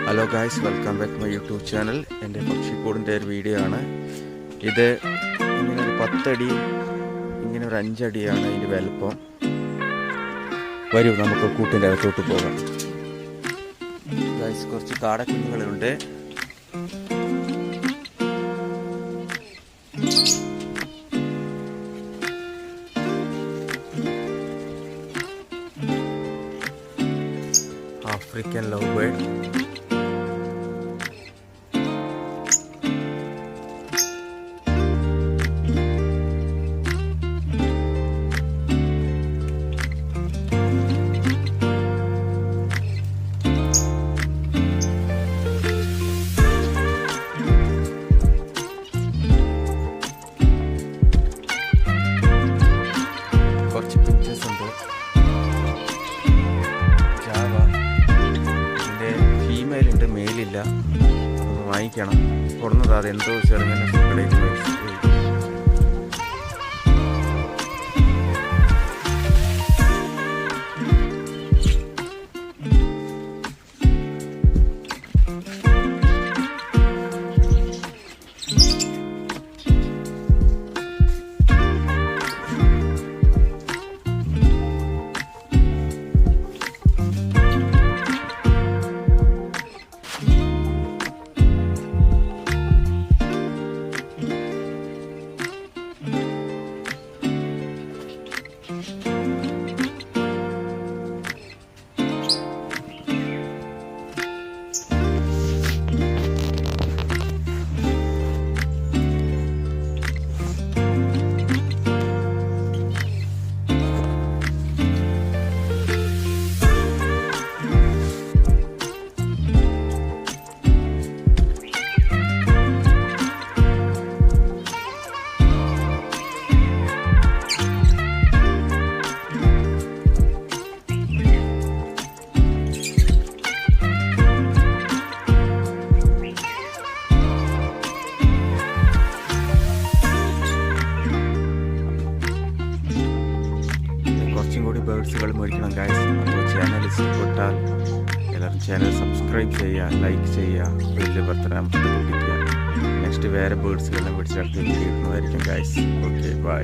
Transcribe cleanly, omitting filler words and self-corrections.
Hello guys, welcome back my YouTube channel. എൻ്റെ പക്ഷിക്കൂടിൻ്റെ ഒരു video ആണ് ഇത്. ഇങ്ങനെ ഒരു 10 അടി, ഇങ്ങനെ ഒരു 5 അടിയാണ് ഇതിൻ്റെ വലുപ്പം. വരൂ, നമുക്ക് കൂട്ടിൻ്റെ അകത്തോട്ട് പോകാം. ഗായ്സ്, കുറച്ച് കാടക്കുഞ്ഞുങ്ങളുണ്ട്. African love bird. കുറച്ച് പിക്ചേഴ്സ് ഉണ്ട്. ജാവ, ഇതിൻ്റെ ഫീമെയിലുണ്ട്, മെയിലില്ല. ഒന്ന് വാങ്ങിക്കണം. കൊടുന്നത് അതെന്തോ ചെറുങ്ങനെ കടയിൽ കുറച്ചും കൂടി ബേർഡ്സുകൾ മേടിക്കണം ഗായ്സ്. അപ്പോൾ ചാനൽ ഇഷ്ടപ്പെട്ടാൽ എല്ലാവരും ചാനൽ സബ്സ്ക്രൈബ് ചെയ്യുക, ലൈക്ക് ചെയ്യുക, ബെല്ല് ബർത്ത്ഡേ പൊട്ടിക്കുക. നെക്സ്റ്റ് വേറെ ബേർഡ്സുകളെല്ലാം പിടിച്ചെടുത്ത് കിട്ടുന്നതായിരിക്കും ഗായ്സ്. Okay, by.